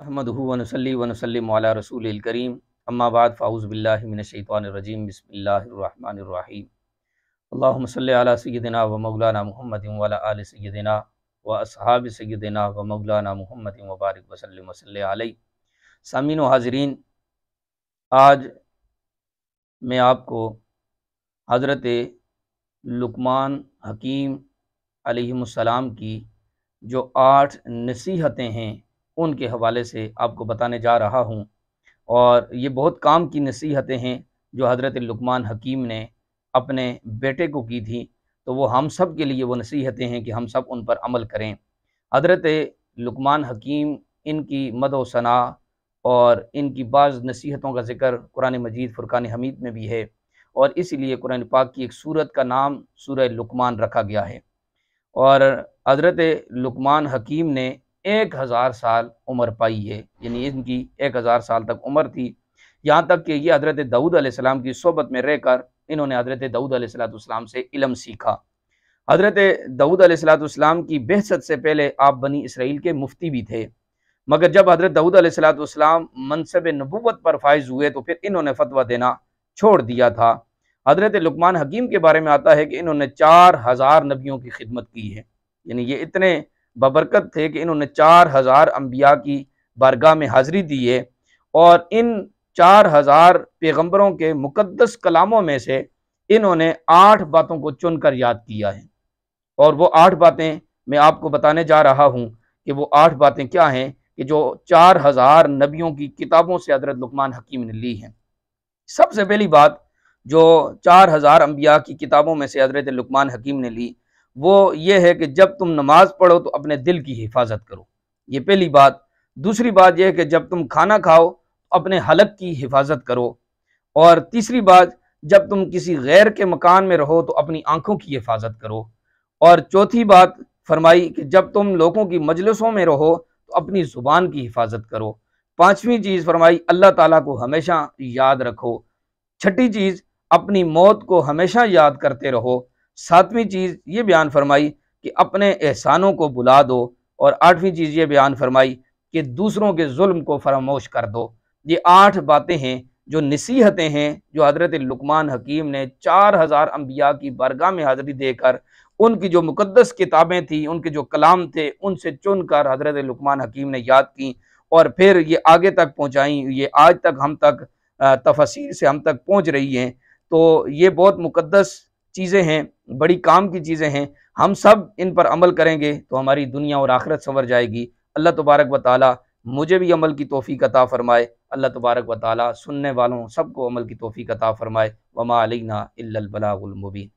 احمدہ ونصلی ونسلم علی رسول الکریم اما بعد فاعوذ باللہ من الشیطان الرجیم بسم اللہ الرحمن الرحیم اللہم صلی علی سیدنا و مولانا محمد وعلی آل سیدنا و اصحاب سیدنا و مولانا محمد وبارک وسلم وصلی علیہ۔ سامعین و حاضرین، آج میں آپ کو حضرت لقمان حکیم علیہ السلام کی جو 8 نصیحتیں ہیں ان کے حوالے سے آپ کو بتانے جا رہا ہوں، اور یہ بہت کام کی نصیحتیں ہیں جو حضرت لقمان حکیم نے اپنے بیٹے کو کی تھی، تو وہ ہم سب کے لیے وہ نصیحتیں ہیں کہ ہم سب ان پر عمل کریں۔ حضرت لقمان حکیم، ان کی مدح و ثناء اور ان کی بعض نصیحتوں کا ذکر قرآن مجید فرقان حمید میں بھی ہے، اور اسی لیے قرآن پاک کی ایک سورت کا نام سورہ لقمان رکھا گیا ہے۔ اور حضرت لقمان حکیم نے 1000 سال عمر پائی ہے، یعنی ان کی 1000 سال تک عمر تھی، یہاں تک کہ یہ حضرت داؤد علیہ السلام کی صحبت میں رہ کر انہوں نے حضرت داؤد علیہ السلام سے علم سیکھا۔ حضرت داؤد علیہ السلام کی بعثت سے پہلے آپ بنی اسرائیل کے مفتی بھی تھے، مگر جب حضرت داؤد علیہ السلام منصب نبوت پر فائز ہوئے تو پھر انہوں نے فتویٰ دینا چھوڑ دیا تھا۔ حضرت لقمان حکیم کے بارے میں آتا ہے کہ انہوں نے 4000 نبیوں کی خدمت کی ہے، یعنی یہ اتنے ببرکت تھے کہ انہوں نے 4000 انبیاء کی بارگاہ میں حاضری دی ہے، اور ان 4000 پیغمبروں کے مقدس کلاموں میں سے انہوں نے 8 باتوں کو چن کر یاد کیا ہے، اور وہ 8 باتیں میں آپ کو بتانے جا رہا ہوں کہ وہ 8 باتیں کیا ہیں کہ جو 4000 نبیوں کی کتابوں سے حضرت لقمان حکیم نے لی ہیں۔ سب سے پہلی بات جو 4000 انبیاء کی کتابوں میں سے حضرت لقمان حکیم نے لی، وہ یہ ہے کہ جب تم نماز پڑھو تو اپنے دل کی حفاظت کرو، یہ پہلی بات۔ دوسری بات یہ ہے کہ جب تم کھانا کھاؤ تو اپنے حلق کی حفاظت کرو، اور تیسری بات جب تم کسی غیر کے مکان میں رہو تو اپنی آنکھوں کی حفاظت کرو، اور چوتھی بات فرمائی کہ جب تم لوگوں کی مجلسوں میں رہو تو اپنی زبان کی حفاظت کرو۔ پانچویں چیز فرمائی اللہ تعالیٰ کو ہمیشہ یاد رکھو۔ چھٹی چیز اپنی موت کو ہمیشہ یاد کرتے رہو۔ ساتویں چیز یہ بیان فرمائی کہ اپنے احسانوں کو بلا دو، اور آٹھویں چیز یہ بیان فرمائی کہ دوسروں کے ظلم کو فراموش کر دو۔ یہ 8 باتیں ہیں جو نصیحتیں ہیں جو حضرت لقمان حکیم نے 4000 انبیاء کی بارگاہ میں حاضری دے کر ان کی جو مقدس کتابیں تھیں، ان کے جو کلام تھے، ان سے چن کر حضرت لقمان حکیم نے یاد کی، اور پھر یہ آگے تک پہنچائیں، یہ آج تک ہم تک تفسیر سے ہم تک پہنچ رہی ہیں۔ تو یہ بہت مقدس چیزیں ہیں، بڑی کام کی چیزیں ہیں، ہم سب ان پر عمل کریں گے تو ہماری دنیا اور آخرت سنور جائے گی۔ اللہ تبارک و تعالی مجھے بھی عمل کی توفیق عطا فرمائے، اللہ تبارک و تعالی سننے والوں سب کو عمل کی توفیق عطا فرمائے۔ وما علینا الا البلاغ المبین۔